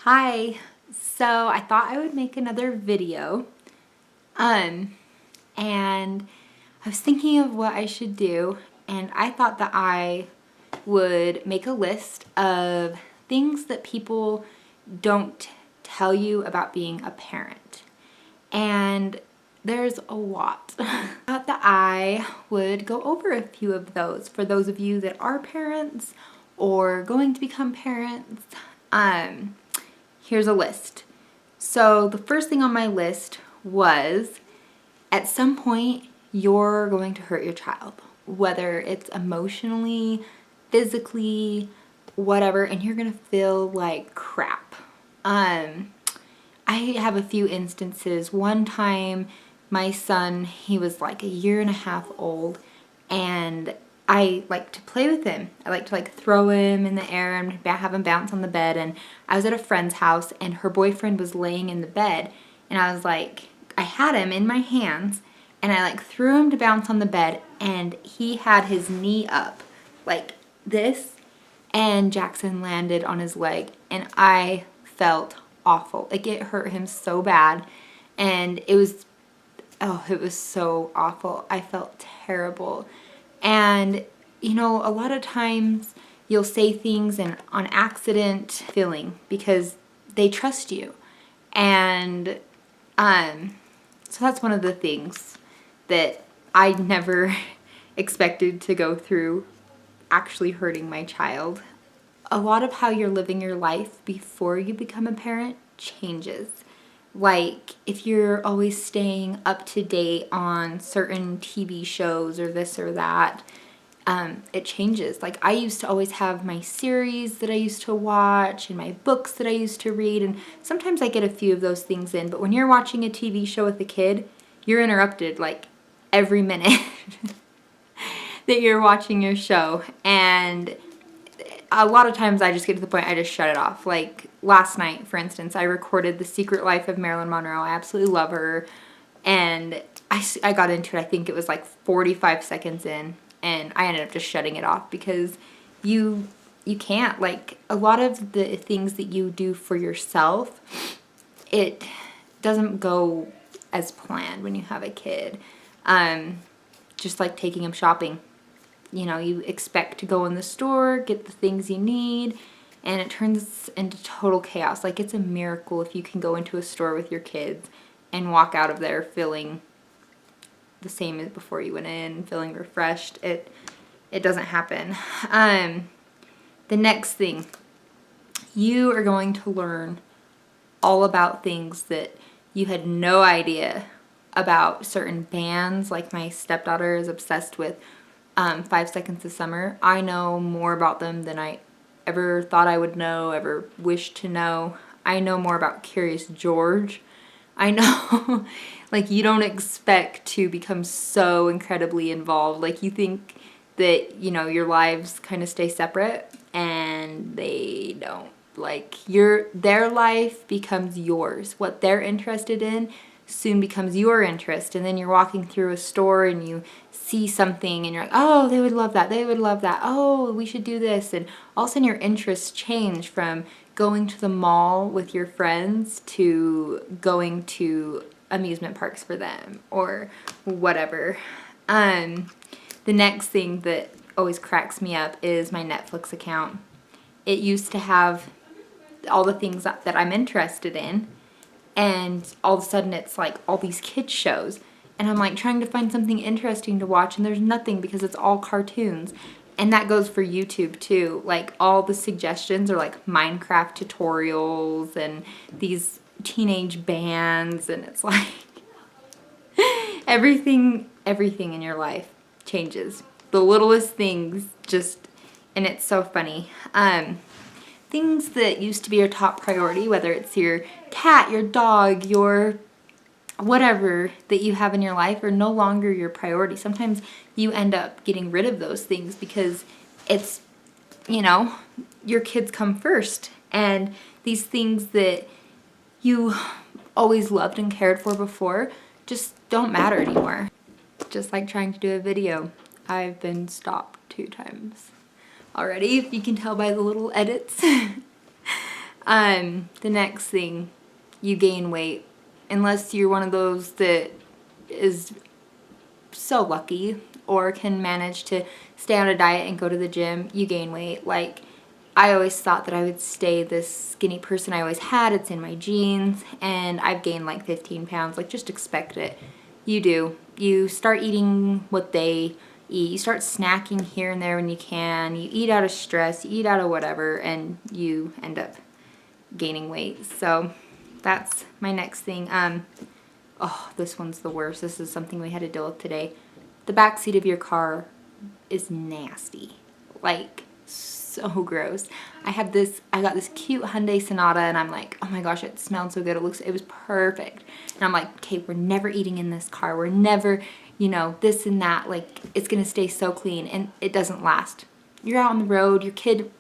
Hi, so I thought I would make another video, and I was thinking of what I should do, and I thought that I would make a list of things that people don't tell you about being a parent. And there's a lot. I thought that I would go over a few of those for those of you that are parents or going to become parents. Here's a list. So the first thing on my list was, at some point you're going to hurt your child, whether it's emotionally, physically, whatever, and you're gonna feel like crap. I have a few instances. One time my son, he was like a year and a half old, and I like to play with him. I like to throw him in the air and have him bounce on the bed. And I was at a friend's house and her boyfriend was laying in the bed, and I was like, I had him in my hands and I threw him to bounce on the bed, and he had his knee up like this, and Jackson landed on his leg, and I felt awful. Like, it hurt him so bad, and it was so awful. I felt terrible. And you know, a lot of times you'll say things and on accident feeling because they trust you. And so that's one of the things that I never expected to go through, actually hurting my child. A lot of how you're living your life before you become a parent changes. Like, if you're always staying up to date on certain TV shows or this or that, it changes. Like, I used to always have my series that I used to watch and my books that I used to read, and sometimes I get a few of those things in, but when you're watching a TV show with a kid, you're interrupted like every minute that you're watching your show. And a lot of times I just get to the point I just shut it off. Like last night, for instance, I recorded The Secret Life of Marilyn Monroe. I absolutely love her. And I got into it, I think it was like 45 seconds in, and I ended up just shutting it off because you can't. Like, a lot of the things that you do for yourself, it doesn't go as planned when you have a kid. Just like taking them shopping. You know, you expect to go in the store, get the things you need, and it turns into total chaos. Like, it's a miracle if you can go into a store with your kids and walk out of there feeling the same as before you went in, feeling refreshed. It doesn't happen. The next thing, you are going to learn all about things that you had no idea about. Certain bands, like my stepdaughter is obsessed with 5 Seconds of Summer. I know more about them than I ever thought I would know, ever wished to know. I know more about Curious George. I know, like, you don't expect to become so incredibly involved. Like, you think that, you know, your lives kind of stay separate, and they don't. Like, their life becomes yours. What they're interested in soon becomes your interest, and then you're walking through a store and you see something and you're like, oh, they would love that, they would love that, oh, we should do this. And all of a sudden your interests change from going to the mall with your friends to going to amusement parks for them or whatever. The next thing that always cracks me up is my Netflix account. It used to have all the things that I'm interested in, and all of a sudden it's like all these kids shows, and I'm like trying to find something interesting to watch, and there's nothing because it's all cartoons. And that goes for YouTube too. Like, all the suggestions are like Minecraft tutorials and these teenage bands, and it's like everything in your life changes. The littlest things just, and it's so funny. Things that used to be your top priority, whether it's your cat, your dog, your whatever that you have in your life, are no longer your priority. Sometimes you end up getting rid of those things because it's, you know, your kids come first. And these things that you always loved and cared for before just don't matter anymore. Just like trying to do a video. I've been stopped 2 times already, if you can tell by the little edits. The next thing, you gain weight. Unless you're one of those that is so lucky or can manage to stay on a diet and go to the gym, you gain weight. Like, I always thought that I would stay this skinny person I always had. It's in my genes, and I've gained like 15 pounds. Like, just expect it. You do. You start eating what they eat. You start snacking here and there when you can. You eat out of stress, you eat out of whatever, and you end up gaining weight. So that's my next thing. Oh, this one's the worst. This is something we had to deal with today. The back seat of your car is nasty. Like, so gross. I got this cute Hyundai Sonata, and I'm like, oh my gosh, it smelled so good. It was perfect. And I'm like, okay, we're never eating in this car. We're never, this and that. Like, it's gonna stay so clean, and it doesn't last. You're out on the road, your kid,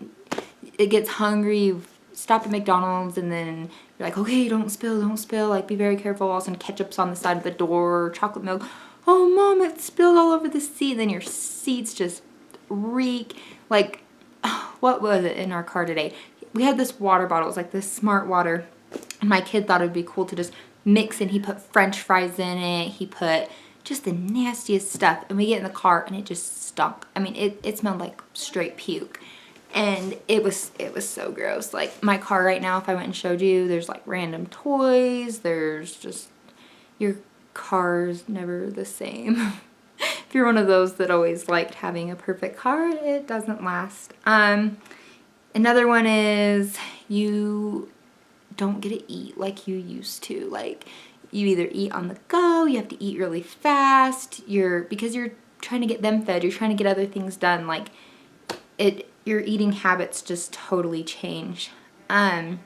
it gets hungry, you stop at McDonald's, and then you're like, okay, don't spill, like, be very careful. All of a sudden, ketchup's on the side of the door, chocolate milk. Oh, Mom, it spilled all over the seat. Then your seats just reek. Like, what was it in our car today? We had this water bottle. It was like this Smart Water. And my kid thought it would be cool to just mix it. He put French fries in it. He put just the nastiest stuff. And we get in the car, and it just stunk. I mean, it smelled like straight puke. And it was so gross. Like, my car right now, if I went and showed you, there's like random toys. There's just, your car's never the same. If you're one of those that always liked having a perfect car, it doesn't last. Another one is you don't get to eat like you used to. Like, you either eat on the go, you have to eat really fast, because you're trying to get them fed, you're trying to get other things done. Like, your eating habits just totally change. Okay,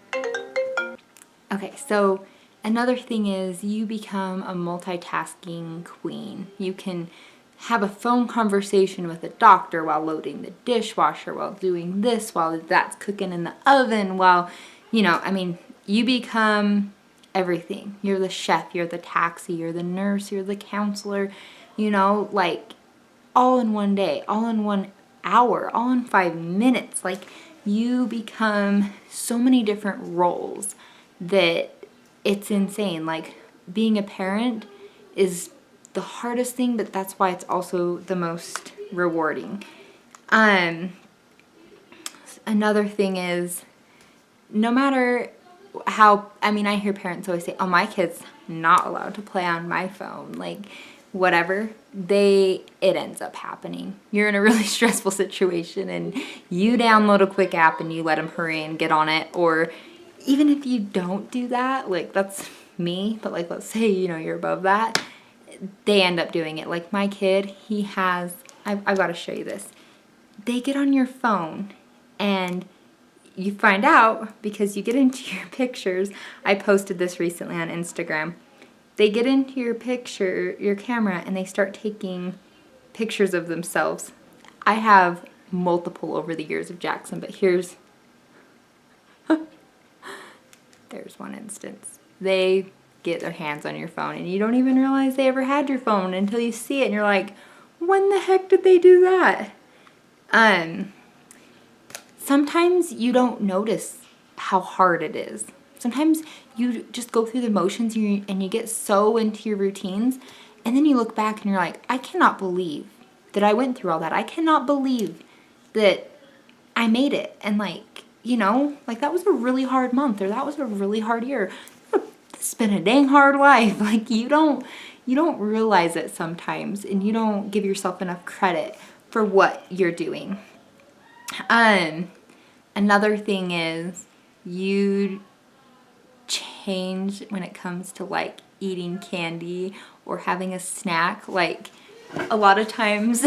so another thing is you become a multitasking queen. You can have a phone conversation with a doctor while loading the dishwasher, while doing this, while that's cooking in the oven, while, you become everything. You're the chef, you're the taxi, you're the nurse, you're the counselor, like, all in one day, all in 1 hour, all in 5 minutes. Like, you become so many different roles that it's insane. Like, being a parent is the hardest thing, but that's why it's also the most rewarding. Another thing is, no matter how, I hear parents always say, oh, my kid's not allowed to play on my phone. Like, whatever, it ends up happening. You're in a really stressful situation, and you download a quick app and you let them hurry and get on it. Or even if you don't do that, like, that's me, but like, let's say, you're above that, they end up doing it. Like, my kid, I've got to show you this. They get on your phone, and you find out because you get into your pictures. I posted this recently on Instagram. They get into your camera, and they start taking pictures of themselves. I have multiple over the years of Jackson, but there's one instance. They get their hands on your phone, and you don't even realize they ever had your phone until you see it, and you're like, when the heck did they do that? Sometimes you don't notice how hard it is. Sometimes you just go through the motions, and you get so into your routines, and then you look back and you're like, I cannot believe that I went through all that. I cannot believe that I made it. And like, that was a really hard month, or that was a really hard year. It's been a dang hard life. Like, you don't realize it sometimes, and you don't give yourself enough credit for what you're doing. Another thing is you change when it comes to like eating candy or having a snack. Like, a lot of times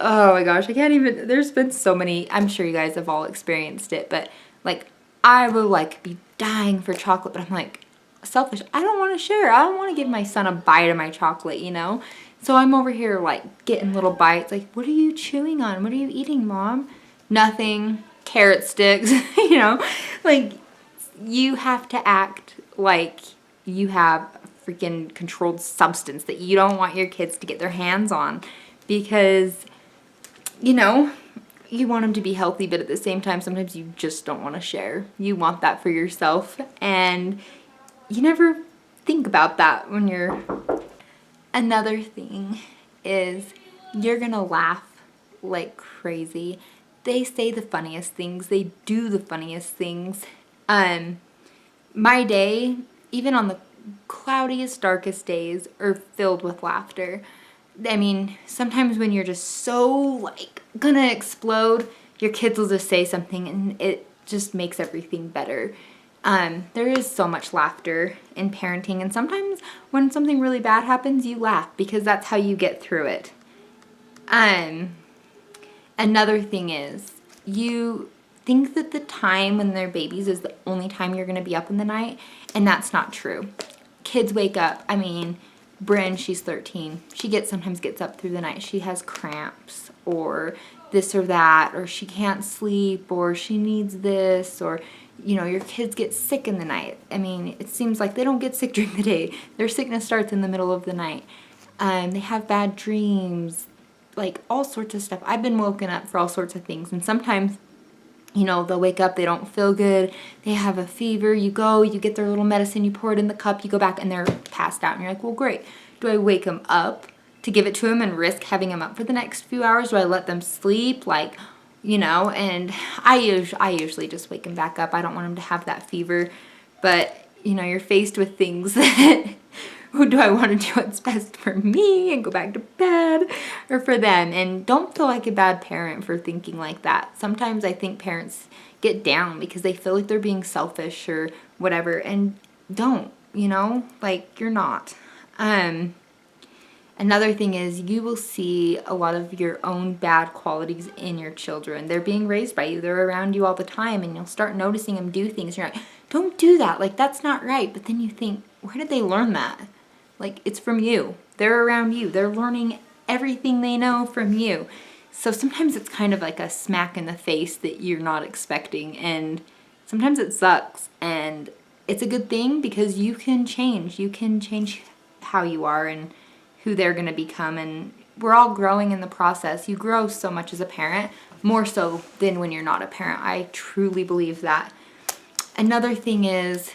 oh my gosh, there's been so many, I'm sure you guys have all experienced it, but like, I will like be dying for chocolate, but I'm like, selfish, I don't want to share. I don't want to give my son a bite of my chocolate, So I'm over here like getting little bites. Like, what are you chewing on? What are you eating, Mom? Nothing. Carrot sticks. Like, you have to act like you have a freaking controlled substance that you don't want your kids to get their hands on, because you want them to be healthy, but at the same time, sometimes you just don't want to share. You want that for yourself, and you never think about that when you're... Another thing is you're gonna laugh like crazy. They say the funniest things. They do the funniest things. My day, even on the cloudiest, darkest days, are filled with laughter. I mean, sometimes when you're just so, like, gonna explode, your kids will just say something and it just makes everything better. There is so much laughter in parenting, and sometimes when something really bad happens, you laugh because that's how you get through it. Another thing is, you think that the time when they're babies is the only time you're going to be up in the night, and that's not true. Kids wake up. I mean, Bryn, she's 13. She sometimes gets up through the night. She has cramps or this or that, or she can't sleep, or she needs this, or, you know, your kids get sick in the night. I mean, it seems like they don't get sick during the day. Their sickness starts in the middle of the night. They have bad dreams, like all sorts of stuff. I've been woken up for all sorts of things, and sometimes, you know, they'll wake up, they don't feel good, they have a fever, you get their little medicine, you pour it in the cup, you go back, and they're passed out, and you're like, well, great. Do I wake them up to give it to them and risk having them up for the next few hours? Do I let them sleep? Like, you know, and I usually just wake them back up. I don't want them to have that fever, but, you know, you're faced with things that... do I want to do what's best for me and go back to bed, or for them? And don't feel like a bad parent for thinking like that. Sometimes I think parents get down because they feel like they're being selfish or whatever, and don't, you know, like, you're not. Another thing is, you will see a lot of your own bad qualities in your children. They're being raised by you. They're around you all the time, and you'll start noticing them do things. You're like, don't do that. Like, that's not right. But then you think, where did they learn that? Like, it's from you. They're around you. They're learning everything they know from you. So sometimes it's kind of like a smack in the face that you're not expecting, and sometimes it sucks. And it's a good thing because you can change. You can change how you are and who they're going to become, and we're all growing in the process. You grow so much as a parent, more so than when you're not a parent. I truly believe that. Another thing is,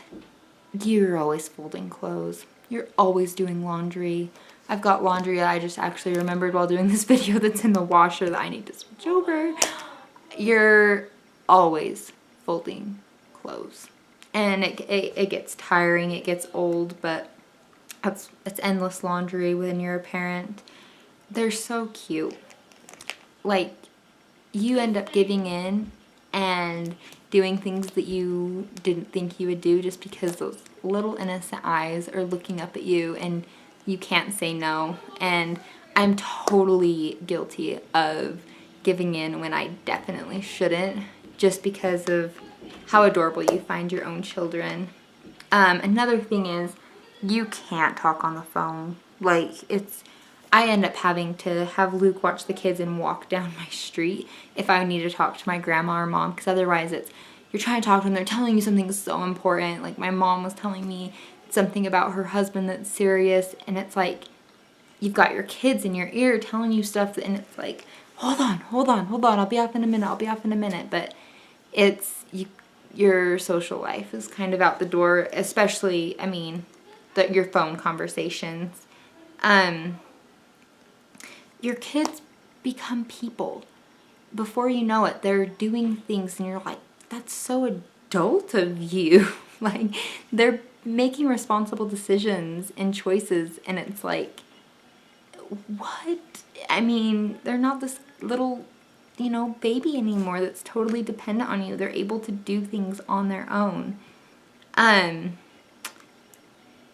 you're always folding clothes. You're always doing laundry. I've got laundry that I just actually remembered while doing this video that's in the washer that I need to switch over. You're always folding clothes. And it gets tiring, it gets old, but it's endless laundry when you're a parent. They're so cute. Like, you end up giving in and doing things that you didn't think you would do just because those little innocent eyes are looking up at you and you can't say no. And I'm totally guilty of giving in when I definitely shouldn't, just because of how adorable you find your own children. Another thing is, you can't talk on the phone. Like, I end up having to have Luke watch the kids and walk down my street if I need to talk to my grandma or mom, because otherwise you're trying to talk to them, they're telling you something so important. Like, my mom was telling me something about her husband that's serious, and it's like, you've got your kids in your ear telling you stuff, and it's like, hold on, I'll be off in a minute. But your social life is kind of out the door, especially, I mean, your phone conversations. Your kids become people. Before you know it, they're doing things and you're like, that's so adult of you. Like, they're making responsible decisions and choices, and it's like, what? I mean, they're not this little, you know, baby anymore that's totally dependent on you. They're able to do things on their own.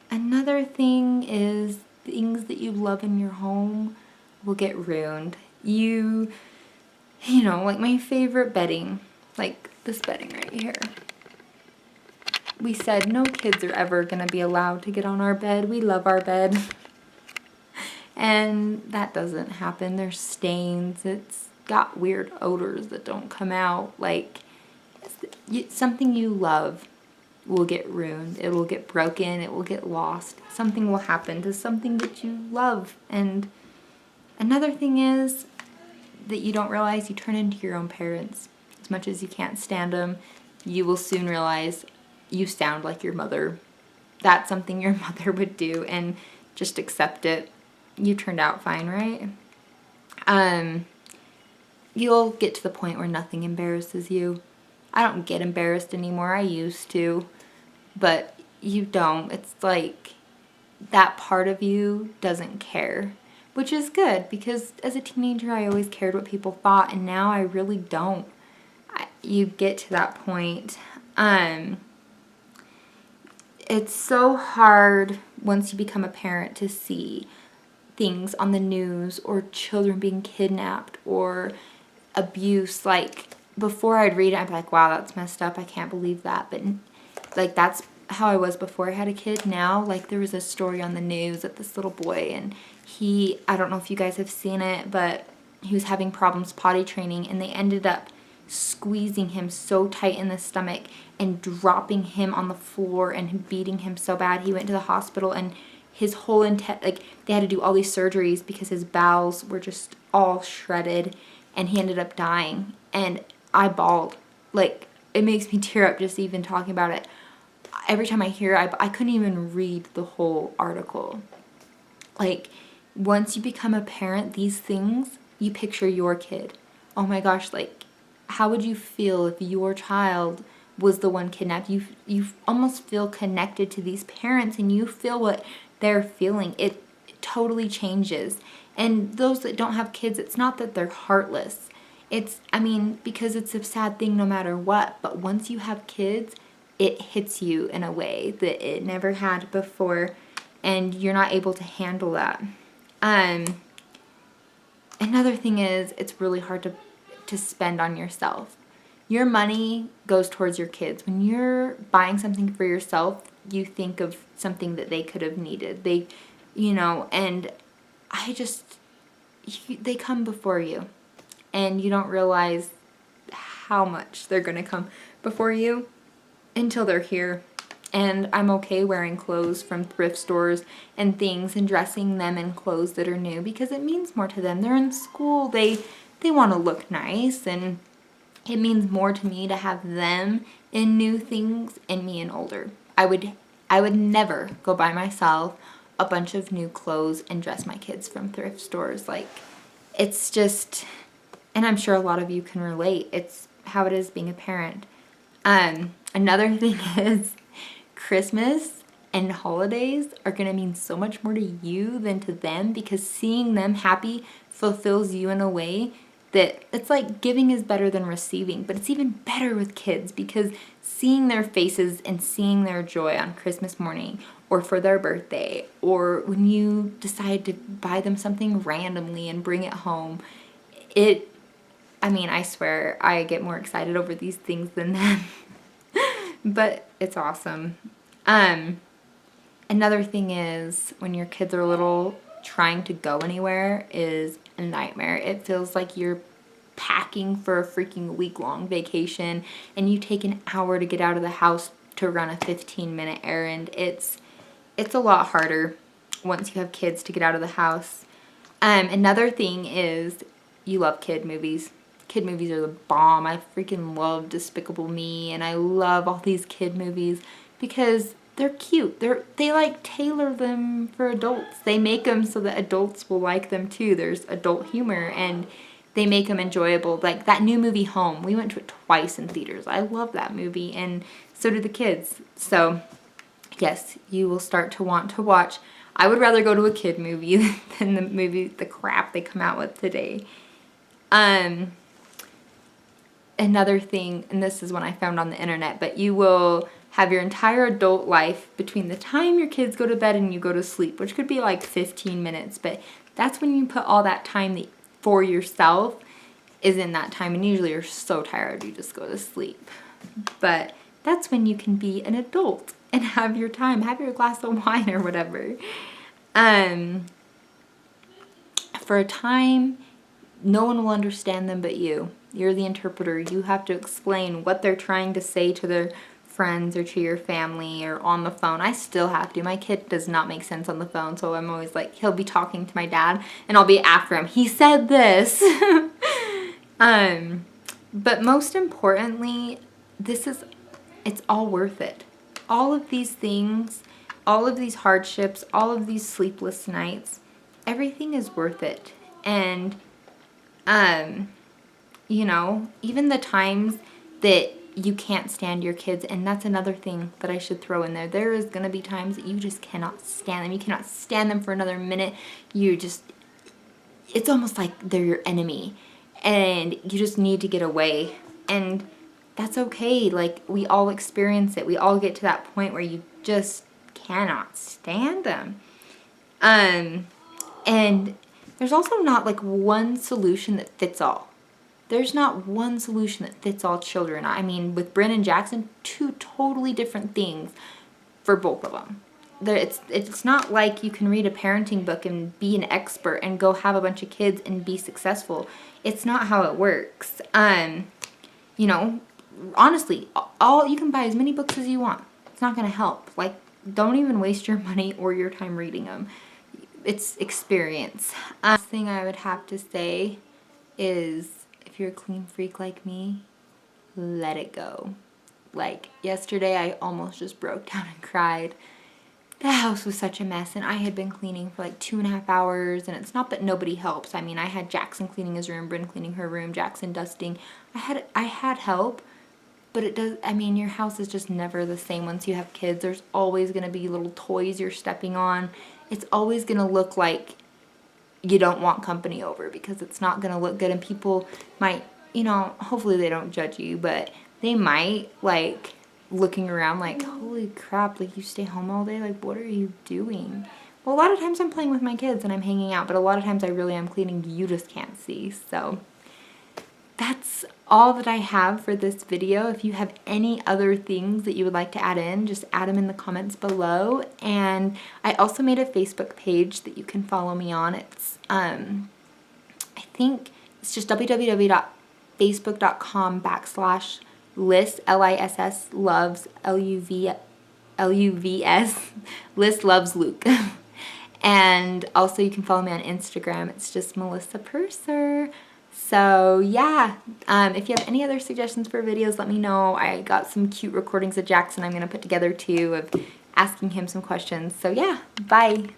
Another thing is, things that you love in your home will get ruined. You know, like my favorite bedding, like this bedding right here. We said no kids are ever going to be allowed to get on our bed. We love our bed. And that doesn't happen. There's stains. It's got weird odors that don't come out. Like, something you love will get ruined. It will get broken. It will get lost. Something will happen to something that you love. And another thing is, that you don't realize, you turn into your own parents. As much as you can't stand them, you will soon realize you sound like your mother. That's something your mother would do, and just accept it. You turned out fine, right? You'll get to the point where nothing embarrasses you. I don't get embarrassed anymore. I used to, but you don't. It's like that part of you doesn't care, which is good, because as a teenager I always cared what people thought, and now I really don't. You get to that point. It's so hard once you become a parent to see things on the news, or children being kidnapped, or abuse. Like, before I'd read it, I'd be like, wow, that's messed up, I can't believe that. But like, that's how I was before I had a kid. Now, like, there was a story on the news of this little boy, and I don't know if you guys have seen it, but he was having problems potty training, and they ended up squeezing him so tight in the stomach and dropping him on the floor and beating him so bad he went to the hospital, and his whole like, they had to do all these surgeries because his bowels were just all shredded, and he ended up dying. And I bawled. Like, it makes me tear up just even talking about it. Every time I hear it, I couldn't even read the whole article. Like, once you become a parent, these things, you picture your kid. Oh my gosh, like, how would you feel if your child was the one kidnapped? You almost feel connected to these parents, and you feel what they're feeling. It totally changes. And those that don't have kids, it's not that they're heartless. Because it's a sad thing no matter what. But once you have kids, it hits you in a way that it never had before, and you're not able to handle that. Another thing is, it's really hard to spend on yourself. Your money goes towards your kids. When you're buying something for yourself, you think of something that they could have needed. And they come before you, and you don't realize how much they're going to come before you until they're here. And I'm okay wearing clothes from thrift stores and things, and dressing them in clothes that are new, because it means more to them. They're in school. They want to look nice, and it means more to me to have them in new things and me in older. I would never go buy myself a bunch of new clothes and dress my kids from thrift stores. Like, it's just, and I'm sure a lot of you can relate. It's how it is being a parent. Another thing is, Christmas and holidays are going to mean so much more to you than to them, because seeing them happy fulfills you in a way that it's like giving is better than receiving. But it's even better with kids, because seeing their faces and seeing their joy on Christmas morning, or for their birthday, or when you decide to buy them something randomly and bring it home, I swear I get more excited over these things than them. But it's awesome. Another thing is, when your kids are little, trying to go anywhere is a nightmare. It feels like you're packing for a freaking week-long vacation, and you take an hour to get out of the house to run a 15-minute errand. It's a lot harder once you have kids to get out of the house. Another thing is, you love kid movies. Kid movies are the bomb. I freaking love Despicable Me, and I love all these kid movies because they're cute. They like tailor them for adults. They make them so that adults will like them too. There's adult humor, and they make them enjoyable. Like that new movie Home, we went to it twice in theaters. I love that movie, and so did the kids. So yes, you will start to want to watch. I would rather go to a kid movie than the crap they come out with today. Another thing, and this is one I found on the internet, but you will have your entire adult life between the time your kids go to bed and you go to sleep, which could be like 15 minutes, but that's when you put all that time for yourself is in that time, and usually you're so tired you just go to sleep. But that's when you can be an adult and have your time, have your glass of wine or whatever. For a time, no one will understand them but you. You're the interpreter. You have to explain what they're trying to say to their friends or to your family or on the phone. I still have to. My kid does not make sense on the phone, so I'm always like, he'll be talking to my dad and I'll be after him. He said this. But most importantly, it's all worth it. All of these things, all of these hardships, all of these sleepless nights, everything is worth it. And, you know, even the times that you can't stand your kids, and that's another thing that I should throw in there. There is going to be times that you just cannot stand them. You cannot stand them for another minute. It's almost like they're your enemy, and you just need to get away. And that's okay. Like, we all experience it. We all get to that point where you just cannot stand them. And there's also not like one solution that fits all. There's not one solution that fits all children. I mean, with Bryn and Jackson, two totally different things for both of them. It's not like you can read a parenting book and be an expert and go have a bunch of kids and be successful. It's not how it works. You know, honestly, all you can buy as many books as you want. It's not going to help. Like, don't even waste your money or your time reading them. It's experience. Last thing I would have to say is, if you're a clean freak like me, let it go. Like, yesterday I almost just broke down and cried. The house was such a mess, and I had been cleaning for like 2.5 hours, and it's not that nobody helps. I mean, I had Jackson cleaning his room, Bryn cleaning her room, Jackson dusting. I had help, but it does, I mean, your house is just never the same once you have kids. There's always going to be little toys you're stepping on. It's always going to look like you don't want company over, because it's not going to look good, and people might, you know, hopefully they don't judge you, but they might, like, looking around like, holy crap, like, you stay home all day, like, what are you doing? Well, a lot of times I'm playing with my kids and I'm hanging out, but a lot of times I really am cleaning. You just can't see. So that's all that I have for this video. If you have any other things that you would like to add in, just add them in the comments below. And I also made a Facebook page that you can follow me on. It's I think it's just www.facebook.com/Liss, Liss, loves, Luvs, Liss loves Luke. And also you can follow me on Instagram. It's just Melissa Purser. So yeah, if you have any other suggestions for videos, let me know. I got some cute recordings of Jackson I'm going to put together too, of asking him some questions. So yeah, bye.